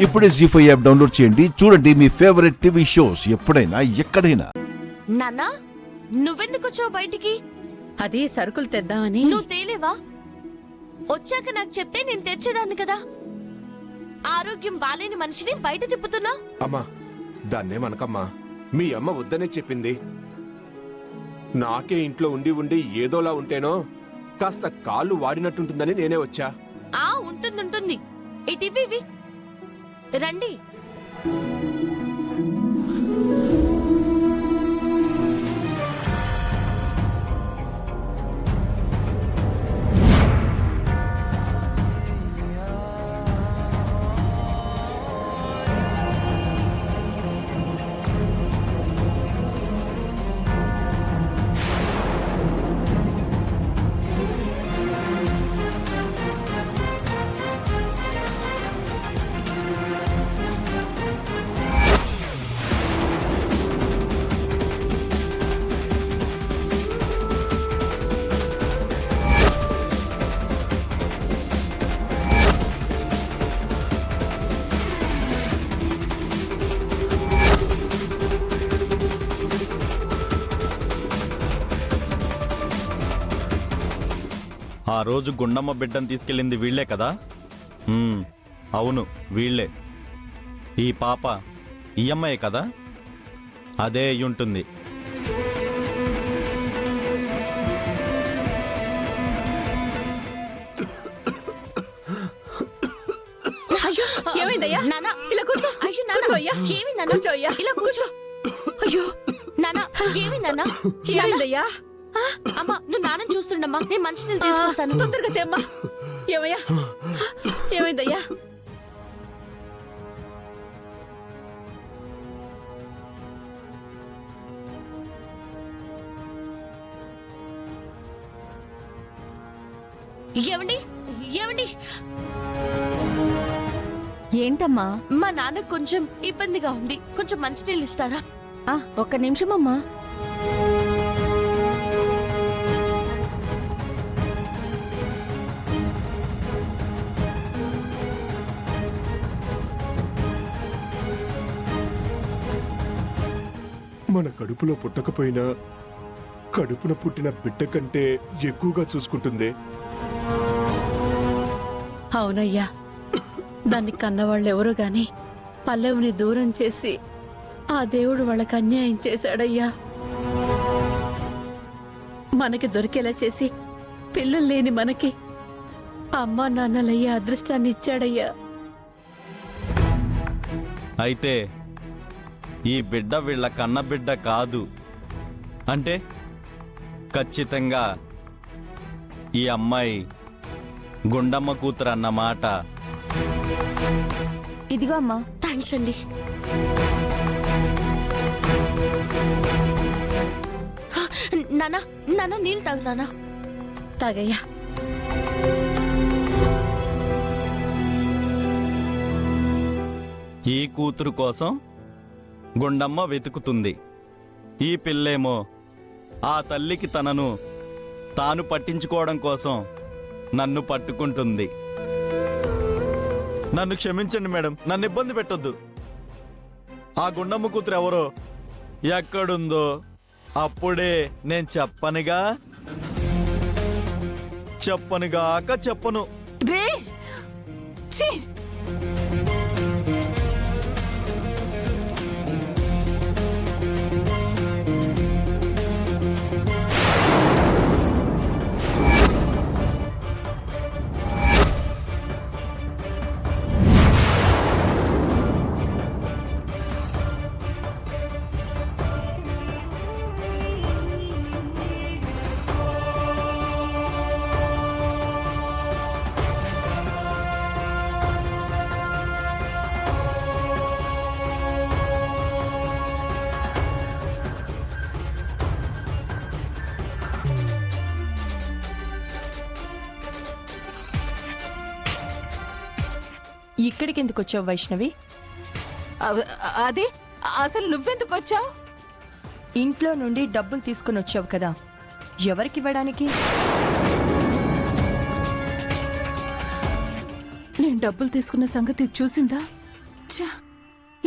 ఇప్పుడే జీ5 app download చేయండి. చూడండి మీ ఫేవరెట్ టీవీ షోస్ ఎప్పుడైనా ఎక్కడైనా. నాన్నా, నువ్వెందుకు వచ్చావు బయటికి? అది సరుకులు తెద్దామని. నువ్వు తేలేవా? వచ్చాక నాకు చెప్తే నేను తెచ్చేదాన్ని కదా. ఆరోగ్యం బాలేని మనిషిని బయట తిప్పుతున్నా. అమ్మా, దాన్నేమనకమ్మా. మీ అమ్మ వద్దనే చెప్పింది. నాకే ఇంట్లో ఉండి ఉండి ఏదోలా ఉంటేనో కాస్త కాళ్ళు వాడినట్టుంటుందని నేనే వచ్చా. ఉంటుంది. ఇటివి రండి. ఆ రోజు గుండమ్మ బిడ్డను తీసుకెళ్ళింది వీళ్లే కదా? అవును, వీళ్లే. ఈ పాప ఈ అమ్మాయే కదా? అదే అయ్యుంటుంది. అయ్యో, ఏమైందయ్యా? నాన్నా, ఇలా కూర్చో. అయ్యో నాన్నా, కూర్చోయ్యా. ఏమి నాన్నా? కూర్చోయ్యా. ఇలా కూర్చో. అయ్యో నాన్నా, ఏమి నాన్నా? ఏమైందయ్యా? అమ్మా, నువ్వు నాన్న చూస్తుండమ్మా, నేను మంచినీళ్ళు తీసుకొస్తాను. తొందరగా తెమ్మా. ఏమయ్యా, ఏమైందయ్యా? ఏమండి? ఏంటమ్మా? మా నాన్న కొంచెం ఇబ్బందిగా ఉంది. కొంచెం మంచినీళ్ళు ఇస్తారా? ఒక్క నిమిషం అమ్మా. మన కడుపులో పుట్టకపోయినా కడుపున పుట్టిన బిడ్డ కంటే ఎక్కువగా చూసుకుంటుంది. అవునయ్యా, దాన్ని కన్నవాళ్ళెవరో గాని పల్లెవుని దూరం చేసి ఆ దేవుడు వాళ్ళకి అన్యాయం చేశాడయ్యా. మనకి దొరికేలా చేసి పిల్లలు లేని మనకి అమ్మా నాన్నలయ్యే అదృష్టాన్ని ఇచ్చాడయ్యా. అయితే ఈ బిడ్డ వీళ్ళ కన్న బిడ్డ కాదు అంటే ఖచ్చితంగా ఈ అమ్మాయి గుండమ్మ కూతురు అన్నమాట. ఇదిగో అమ్మా. థ్యాంక్స్ అండి. నాన్న, నీళ్ళు తాగు నాన్న. తాగయ్యా. ఈ కూతురు కోసం గుండమ్మ వెతుకుతుంది. ఈ పిల్లేమో ఆ తల్లికి తనను తాను పట్టించుకోవడం కోసం నన్ను పట్టుకుంటుంది. నన్ను క్షమించండి మేడం, నన్ను ఇబ్బంది పెట్టొద్దు. ఆ గుండమ్మ కూతురు ఎవరో ఎక్కడుందో అప్పుడే నేను చెప్పనుగాక చెప్పను. రే ఛీ! ఇక్కడికి ఎందుకు వచ్చావు వైష్ణవి? అదే అసలు నువ్వెందుకు వచ్చావు? ఇంట్లో నుండి డబ్బులు తీసుకుని వచ్చావు కదా, ఎవరికి ఇవ్వడానికి? నేను డబ్బులు తీసుకున్న సంగతి చూసిందా? ఛ!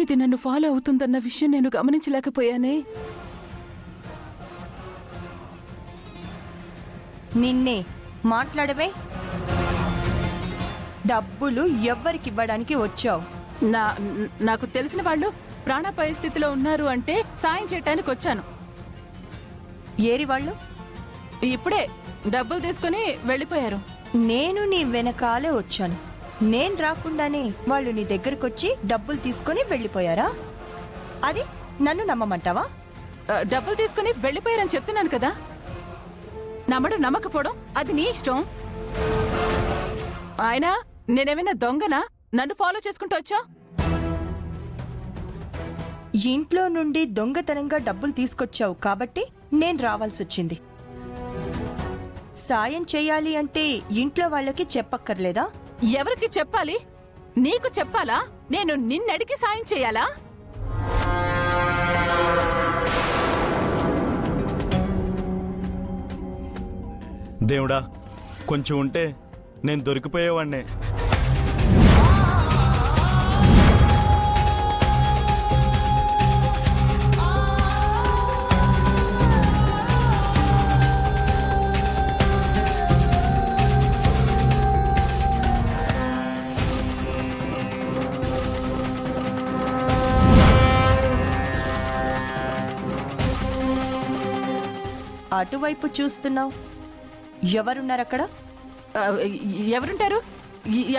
ఇది నన్ను ఫాలో అవుతుందన్న విషయం నేను గమనించలేకపోయానే. నిన్నే మాట్లాడవే. డబ్బులు ఎవ్వరికివ్వడానికి వచ్చావు? నాకు తెలిసిన వాళ్ళు ప్రాణాపాయ స్థితిలో ఉన్నారు అంటే సాయం చేయటానికి వచ్చాను. ఏరి వాళ్ళు? ఇప్పుడే డబ్బులు తీసుకుని వెళ్ళిపోయారు. నేను నీ వెనకాలే వచ్చాను. నేను రాకుండానే వాళ్ళు నీ దగ్గరకొచ్చి డబ్బులు తీసుకొని వెళ్ళిపోయారా? అది నన్ను నమ్మమంటావా? డబ్బులు తీసుకుని వెళ్ళిపోయారని చెప్తున్నాను కదా. నమ్మడం నమ్మకపోవడం అది నీ ఇష్టం. ఆయన నేనేమైనా దొంగనా నన్ను ఫాలో చేసుకుంటూ వచ్చా? ఇంట్లో నుండి దొంగతనంగా డబ్బులు తీసుకొచ్చావు కాబట్టి నేను రావాల్సి వచ్చింది. సాయం చేయాలి అంటే ఇంట్లో వాళ్ళకి చెప్పక్కర్లేదా? ఎవరికి చెప్పాలి? నీకు చెప్పాలా? నేను నిన్నడికి సాయం చేయాలా? దేవుడా, కొంచెం ఉంటే నేను దొరికిపోయేవాడినే. అటువైపు చూస్తున్నావు. ఎవరున్నారక్కడ? ఎవరుంటారు?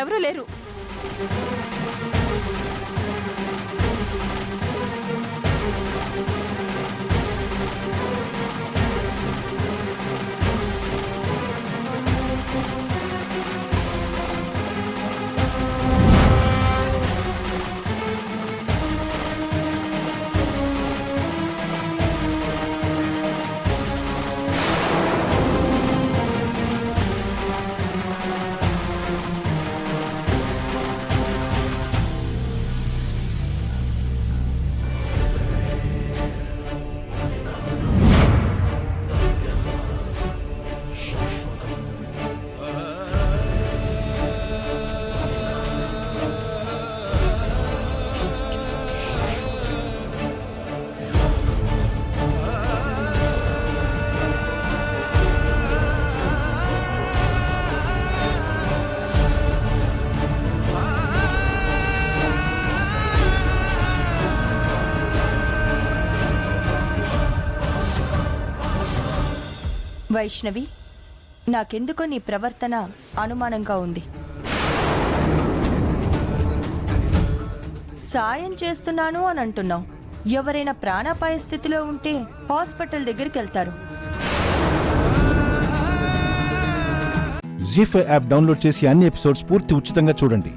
ఎవరు లేరు. వైష్ణవి, నాకెందుకో నీ ప్రవర్తన అనుమానంగా ఉంది. సాయం చేస్తున్నాను అని అంటున్నావు. ఎవరైనా ప్రాణాపాయ స్థితిలో ఉంటే హాస్పిటల్ దగ్గరికి వెళ్తారు. జీ5 యాప్ డౌన్లోడ్ చేసి అన్ని ఎపిసోడ్స్ పూర్తి ఉచితంగా చూడండి.